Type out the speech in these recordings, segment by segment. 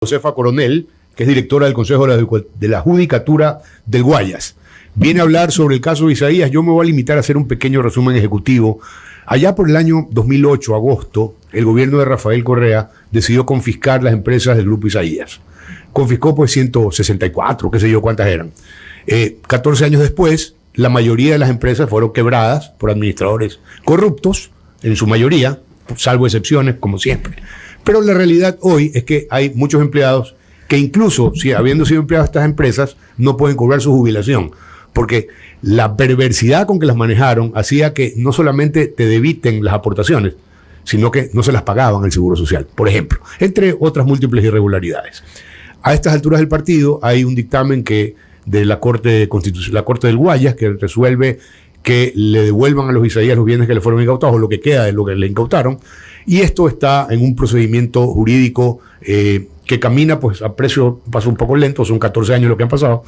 Josefa Coronel, que es directora del Consejo de la Judicatura del Guayas. Viene a hablar sobre el caso de Isaías. Yo me voy a limitar a hacer un pequeño resumen ejecutivo. Allá por el año 2008, agosto, el gobierno de Rafael Correa decidió confiscar las empresas del Grupo Isaías. Confiscó pues 164, qué sé yo cuántas eran. 14 años después, la mayoría de las empresas fueron quebradas por administradores corruptos, en su mayoría, salvo excepciones, como siempre. Pero la realidad hoy es que hay muchos empleados que incluso, si habiendo sido empleados de estas empresas, no pueden cobrar su jubilación, porque la perversidad con que las manejaron hacía que no solamente te debiten las aportaciones, sino que no se las pagaban el Seguro Social, por ejemplo, entre otras múltiples irregularidades. A estas alturas del partido hay un dictamen de la Corte del Guayas que resuelve que le devuelvan a los Isaías los bienes que le fueron incautados, o lo que queda de lo que le incautaron, y esto está en un procedimiento jurídico que camina pues a precio, pasa un poco lento, son 14 años lo que han pasado.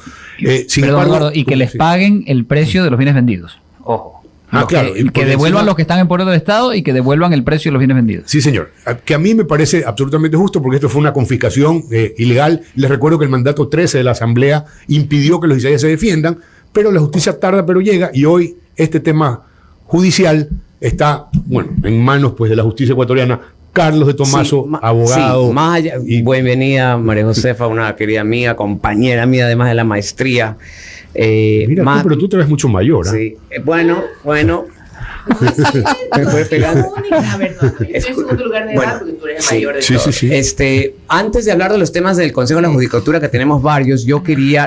Sin embargo, Eduardo, y que les paguen el precio de los bienes vendidos. Ojo. Claro, que devuelvan los que están en poder del Estado y que devuelvan el precio de los bienes vendidos. Sí, señor. Que a mí me parece absolutamente justo porque esto fue una confiscación ilegal. Les recuerdo que el mandato 13 de la Asamblea impidió que los Isaías se defiendan, pero la justicia tarda pero llega, y hoy este tema judicial está, bueno, en manos pues de la justicia ecuatoriana. Carlos de Tomaso, abogado. Sí, más allá, bienvenida María Josefa, una querida amiga, compañera mía, además de la maestría. Mira, pero tú te ves mucho mayor. Sí, bueno. Me fue pegando. A ver, no, yo estoy en segundo lugar de edad porque tú eres mayor de todo. Sí. Antes de hablar de los temas del Consejo de la Judicatura, que tenemos varios,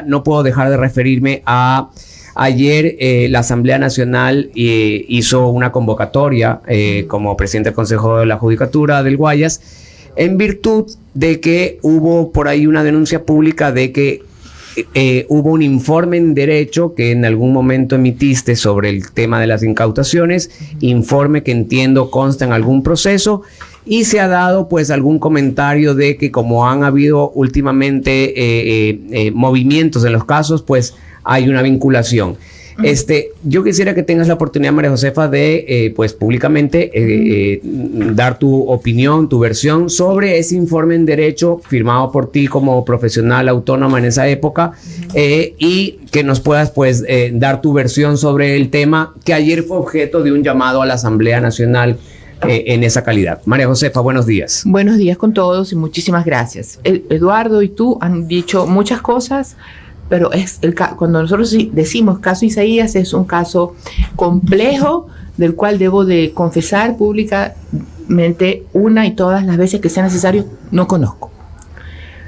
no puedo dejar de referirme a ayer. La Asamblea Nacional hizo una convocatoria como presidente del Consejo de la Judicatura del Guayas, en virtud de que hubo por ahí una denuncia pública de que hubo un informe en derecho que en algún momento emitiste sobre el tema de las incautaciones, informe que entiendo consta en algún proceso, y se ha dado pues algún comentario de que como han habido últimamente movimientos en los casos, pues hay una vinculación. Yo quisiera que tengas la oportunidad, María Josefa, de pues públicamente dar tu opinión, tu versión sobre ese informe en derecho firmado por ti como profesional autónoma en esa época, y que nos puedas pues dar tu versión sobre el tema que ayer fue objeto de un llamado a la Asamblea Nacional en esa calidad. María Josefa, buenos días. Buenos días con todos y muchísimas gracias. Eduardo y tú han dicho muchas cosas, pero cuando nosotros decimos caso Isaías, es un caso complejo del cual debo de confesar públicamente una y todas las veces que sea necesario, no conozco.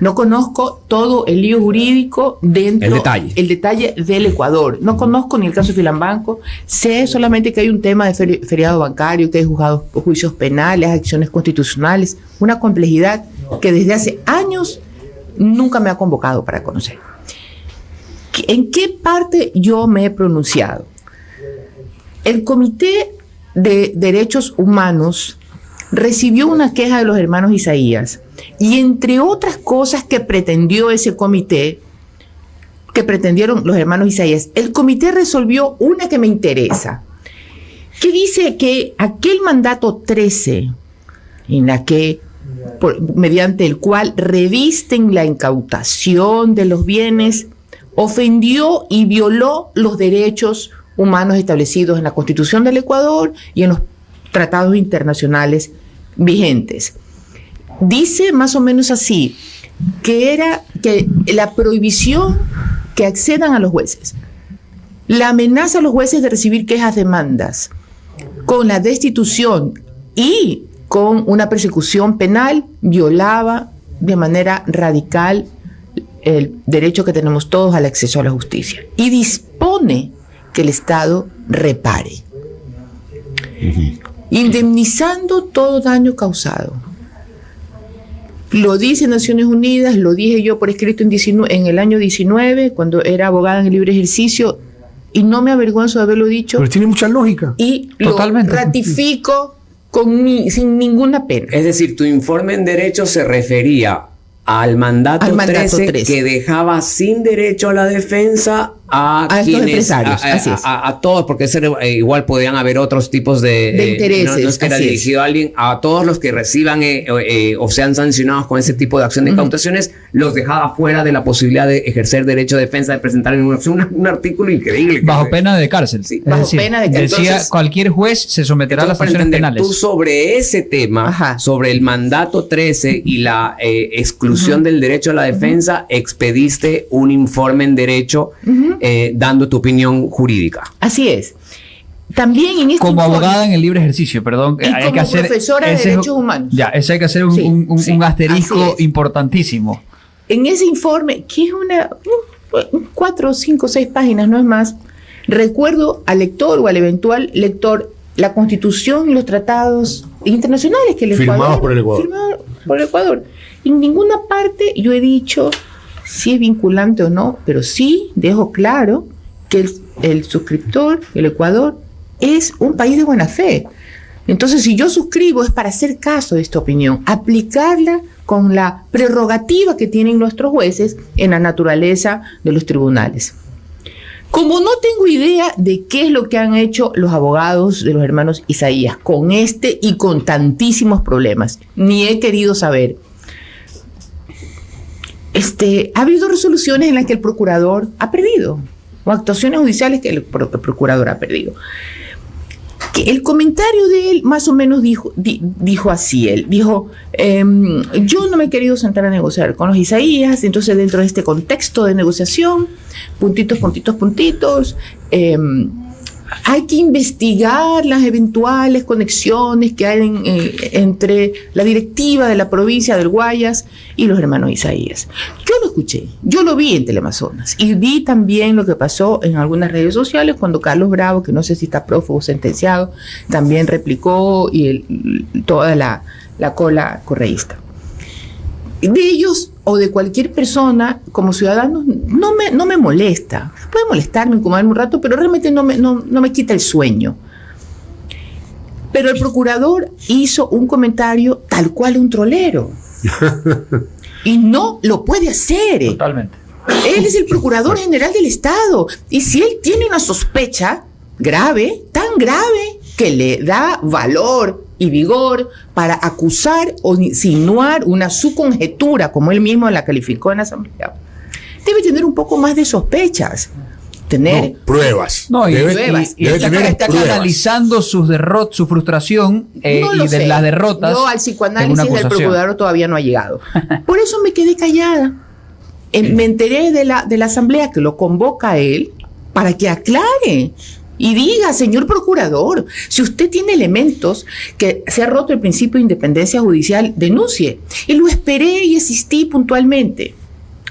No conozco todo el lío jurídico dentro, el detalle del Ecuador. No conozco ni el caso de Filambanco. Sé solamente que hay un tema de feriado bancario, que hay juicios penales, acciones constitucionales, una complejidad que desde hace años nunca me ha convocado para conocer. ¿En qué parte yo me he pronunciado? El Comité de Derechos Humanos recibió una queja de los hermanos Isaías, y entre otras cosas que pretendió ese comité, que pretendieron los hermanos Isaías, el comité resolvió una que me interesa, que dice que aquel mandato 13, mediante el cual revisten la incautación de los bienes, ofendió y violó los derechos humanos establecidos en la Constitución del Ecuador y en los tratados internacionales vigentes. Dice más o menos así, que la prohibición que accedan a los jueces, la amenaza a los jueces de recibir quejas, demandas, con la destitución y con una persecución penal, violaba de manera radical el derecho que tenemos todos al acceso a la justicia, y dispone que el Estado repare, indemnizando todo daño causado. Lo dice Naciones Unidas, lo dije yo por escrito en el año 19, cuando era abogada en el libre ejercicio, y no me avergüenzo de haberlo dicho. Pero tiene mucha lógica. Y totalmente lo ratifico sin ninguna pena. Es decir, tu informe en derecho se refería al mandato 13 que dejaba sin derecho a la defensa a estos empresarios. Así es. A todos, porque igual podrían haber otros tipos de intereses. No es que era dirigido a alguien, a todos los que reciban o sean sancionados con ese tipo de acción de incautaciones, los dejaba fuera de la posibilidad de ejercer derecho de defensa, de presentar en una acción un artículo increíble. Bajo pena de cárcel. Sí, bajo pena de cárcel. Decía, Entonces, cualquier juez se someterá a las sanciones penales. Tú sobre ese tema, sobre el mandato 13 y la exclusión del derecho a la defensa, expediste un informe en derecho dando tu opinión jurídica. Así es. También en este como abogada en el libre ejercicio, perdón, y hay como que hacer profesora de derechos humanos. Ya, ese hay que hacer un asterisco importantísimo. En ese informe, que es 4, 5, 6 páginas, no es más, recuerdo al lector o al eventual lector la Constitución y los tratados internacionales que firmados por el Ecuador. Firmados por el Ecuador. En ninguna parte yo he dicho si es vinculante o no, pero sí dejo claro que el suscriptor, el Ecuador, es un país de buena fe. Entonces, si yo suscribo es para hacer caso de esta opinión, aplicarla con la prerrogativa que tienen nuestros jueces en la naturaleza de los tribunales. Como no tengo idea de qué es lo que han hecho los abogados de los hermanos Isaías con este y con tantísimos problemas, ni he querido saber. Ha habido resoluciones en las que el procurador ha perdido, o actuaciones judiciales que el procurador ha perdido. Que el comentario de él más o menos dijo así, él dijo, yo no me he querido sentar a negociar con los Isaías, entonces dentro de este contexto de negociación, puntitos, hay que investigar las eventuales conexiones que hay entre la directiva de la provincia del Guayas y los hermanos Isaías. Yo lo escuché, yo lo vi en Teleamazonas y vi también lo que pasó en algunas redes sociales cuando Carlos Bravo, que no sé si está prófugo o sentenciado, también replicó y toda la cola correísta. De ellos o de cualquier persona como ciudadanos no me molesta. Puede molestarme, incomodarme un rato, pero realmente no me quita el sueño. Pero el procurador hizo un comentario tal cual un trolero. Y no lo puede hacer. Totalmente. Él es el procurador general del Estado. Y si él tiene una sospecha grave, tan grave, que le da valor y vigor para acusar o insinuar su conjetura, como él mismo la calificó en la Asamblea, debe tener un poco más de sospechas. Tener pruebas. No, y está canalizando su frustración de las derrotas. No, al psicoanálisis del procurador todavía no ha llegado. Por eso me quedé callada. Me enteré de la Asamblea que lo convoca a él para que aclare. Y diga, señor procurador, si usted tiene elementos que se ha roto el principio de independencia judicial, denuncie. Y lo esperé y asistí puntualmente.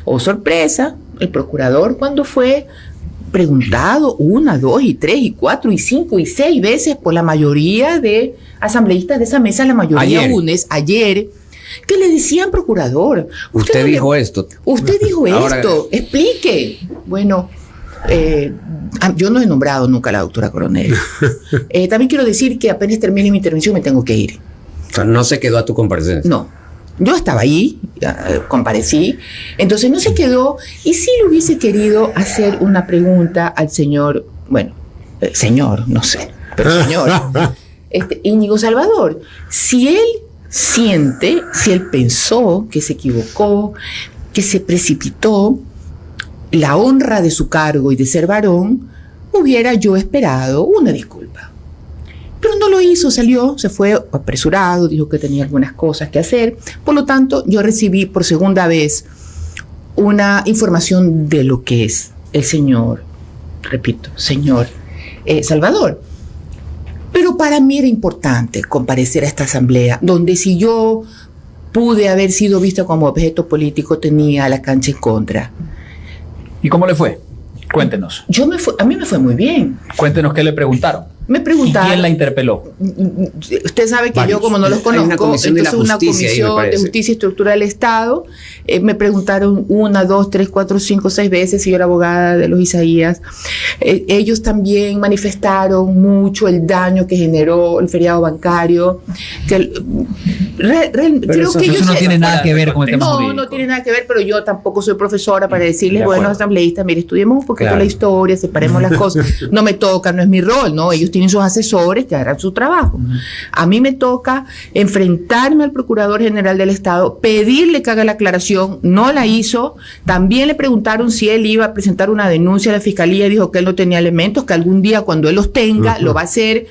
Oh, sorpresa, el procurador cuando fue preguntado 1, 2, 3, 4, 5 y 6 veces por la mayoría de asambleístas de esa mesa, la mayoría ayer, que le decían, procurador, usted dijo esto. Usted dijo esto, explique. Bueno, yo no he nombrado nunca a la doctora Coronel. También quiero decir que apenas termine mi intervención me tengo que ir. O sea, no se quedó a tu comparecencia. No. Yo estaba ahí, comparecí, entonces no se quedó, y sí le hubiese querido hacer una pregunta al señor, señor, no sé, pero señor, Íñigo Salvador, si él pensó que se equivocó, que se precipitó, la honra de su cargo y de ser varón, hubiera yo esperado una disculpa. Pero no lo hizo, se fue apresurado, dijo que tenía algunas cosas que hacer. Por lo tanto, yo recibí por segunda vez una información de lo que es el señor, repito, señor Salvador. Pero para mí era importante comparecer a esta asamblea, donde si yo pude haber sido vista como objeto político, tenía la cancha en contra. ¿Y cómo le fue? Cuéntenos. A mí me fue muy bien. Cuéntenos qué le preguntaron. me preguntaron. ¿Y quién la interpeló? Usted sabe que yo, como no los Hay una conozco, comisión de la entonces una justicia ahí, me comisión de parece. justicia y estructura del Estado, me preguntaron 1, 2, 3, 4, 5, 6 veces si yo era abogada de los Isaías. Ellos también manifestaron mucho el daño que generó el feriado bancario. Que creo que eso no tiene nada que ver con el tema jurídico. No tiene nada que ver, pero yo tampoco soy profesora para decirles, bueno, asambleístas, mire, estudiemos un poquito la historia, separemos las cosas. No me toca, no es mi rol, ¿no? Ellos tienen sus asesores que harán su trabajo. A mí me toca enfrentarme al Procurador General del Estado, pedirle que haga la aclaración, no la hizo. También le preguntaron si él iba a presentar una denuncia a la Fiscalía, dijo que él no tenía elementos, que algún día cuando él los tenga, lo va a hacer.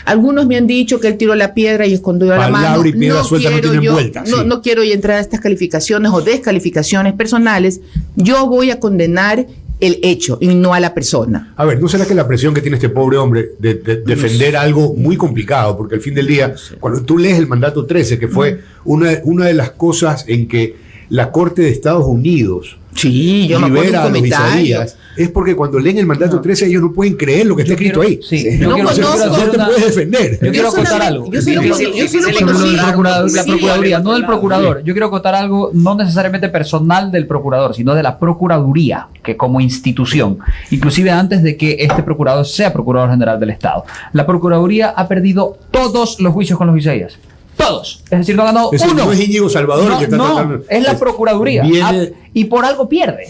Algunos me han dicho que él tiró la piedra y escondió la mano. Y piedra suelta no tienen vuelta. No quiero entrar a estas calificaciones o descalificaciones personales. Yo voy a condenar el hecho y no a la persona. A ver, ¿no será que la presión que tiene este pobre hombre de defender algo muy complicado? Porque al fin del día, cuando tú lees el mandato 13, que fue una de las cosas en que la Corte de Estados Unidos Sí, yo me acuerdo libera un a los comentario. Isaías, es porque cuando leen el mandato 13 ellos no pueden creer lo que está escrito ahí. Sí, No yo quiero conozco. No te puedes defender. Yo quiero acotar solamente- algo. yo solo Difícil, conocí- yo difícil solo encontrar conocí- La sí, Procuraduría, no del sí. Procurador. Yo quiero acotar algo no necesariamente personal del Procurador, sino de la Procuraduría, que como institución, inclusive antes de que este Procurador sea Procurador General del Estado, la Procuraduría ha perdido todos los juicios con los Isaías. Todos. Es decir, no ha ganado Es decir, uno. no es Íñigo Salvador el que está No, tratando. es la Procuraduría. Viene- Y por algo pierde.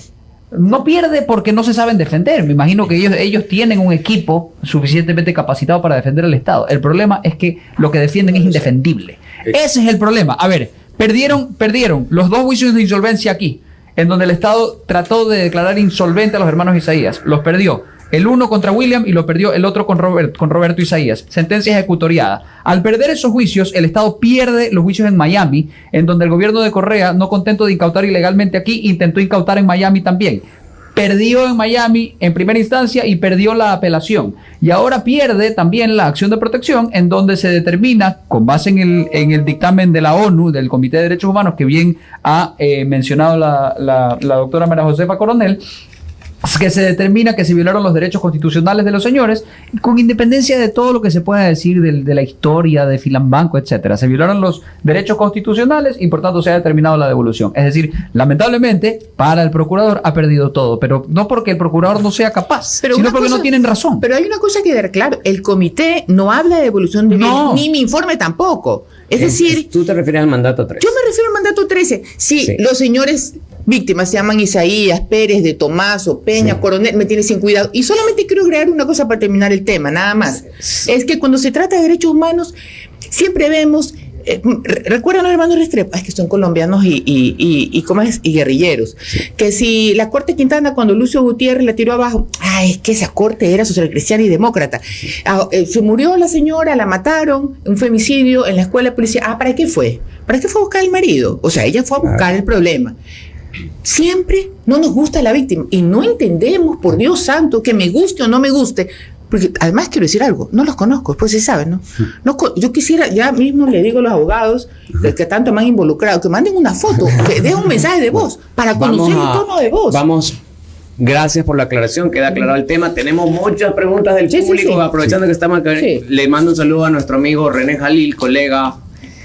No pierde porque no se saben defender. Me imagino que ellos tienen un equipo suficientemente capacitado para defender el Estado. El problema es que lo que defienden es indefendible. Ese es el problema. A ver, perdieron los 2 juicios de insolvencia aquí, en donde el Estado trató de declarar insolvente a los hermanos Isaías. Los perdió. El uno contra William y lo perdió el otro con Roberto Isaías. Sentencia ejecutoriada. Al perder esos juicios, el Estado pierde los juicios en Miami, en donde el gobierno de Correa, no contento de incautar ilegalmente aquí, intentó incautar en Miami también. Perdió en Miami en primera instancia y perdió la apelación. Y ahora pierde también la acción de protección, en donde se determina, con base en el dictamen de la ONU, del Comité de Derechos Humanos, que bien ha mencionado la doctora María Josefa Coronel, que se determina que se violaron los derechos constitucionales de los señores, con independencia de todo lo que se pueda decir de la historia de Filambanco, etcétera. Se violaron los derechos constitucionales y por tanto se ha determinado la devolución. Es decir, lamentablemente, para el procurador ha perdido todo, pero no porque el procurador no sea capaz, Pero sino una porque cosa- no tienen razón. Pero hay una cosa que quedar claro, el comité no habla de devolución de bienes, No. ni mi informe tampoco. Es decir, Tú te refieres al mandato 3. yo me refiero al mandato 13. Si Sí. los señores víctimas se llaman Isaías, Pérez, de Tomaso, Peña, Sí. Coronel, me tiene sin cuidado. Y solamente quiero agregar una cosa para terminar el tema, nada más. Es que cuando se trata de derechos humanos, siempre vemos... ¿Recuerdan los hermanos Restrepo? Es que son colombianos y guerrilleros. Que si la Corte Quintana, cuando Lucio Gutiérrez la tiró abajo, es que esa corte era social cristiana y demócrata. Se murió la señora, la mataron, un femicidio en la escuela de policía. ¿Para qué fue? ¿Para qué fue a buscar al marido? O sea, ella fue a buscar el problema. Siempre no nos gusta la víctima y no entendemos, por Dios santo, que me guste o no me guste. Porque además quiero decir algo, no los conozco, después se saben, ¿no? Yo quisiera, ya mismo le digo a los abogados que tanto me han involucrado, que manden una foto, que den un mensaje de voz para conocer el tono de voz. Vamos, gracias por la aclaración, queda aclarado el tema. Tenemos muchas preguntas del Sí, sí, público, sí. aprovechando que estamos acá. Sí. Le mando un saludo a nuestro amigo René Jalil, colega.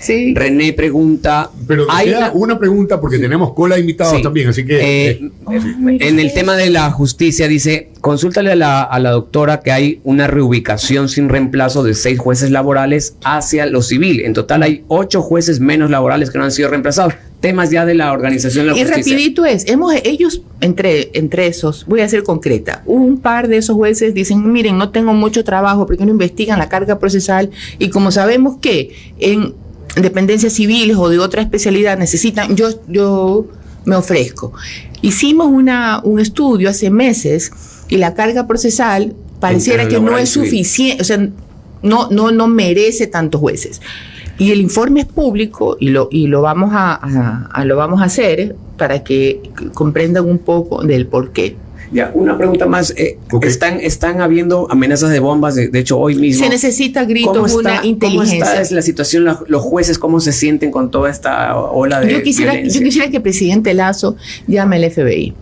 Sí. René pregunta. Pero ¿hay queda una pregunta porque tenemos cola de invitados Sí. también, así que... En el tema de la justicia dice, consúltale a la doctora que hay una reubicación sin reemplazo de 6 jueces laborales hacia lo civil. En total hay 8 jueces menos laborales que no han sido reemplazados. Temas ya de la organización de la Y justicia. rapidito ellos, entre esos, voy a ser concreta, un par de esos jueces dicen, miren, no tengo mucho trabajo porque no investigan la carga procesal y como sabemos que en dependencias civiles o de otra especialidad necesitan, yo me ofrezco. Hicimos un estudio hace meses y la carga procesal pareciera que no es suficiente, o sea, no merece tantos jueces. Y el informe es público y lo vamos a hacer para que comprendan un poco del porqué. Ya, una pregunta más. Ok. Están habiendo amenazas de bombas, de hecho hoy mismo. Se necesita gritos, ¿Cómo una está inteligencia. la situación, los jueces, cómo se sienten con toda esta ola de Yo quisiera violencia? que el presidente Lazo llame al FBI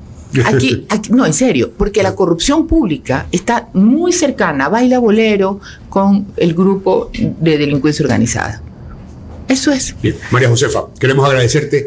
No, en serio, porque la corrupción pública está muy cercana, baila bolero con el grupo de delincuencia organizada. Eso es. Bien, María Josefa, queremos agradecerte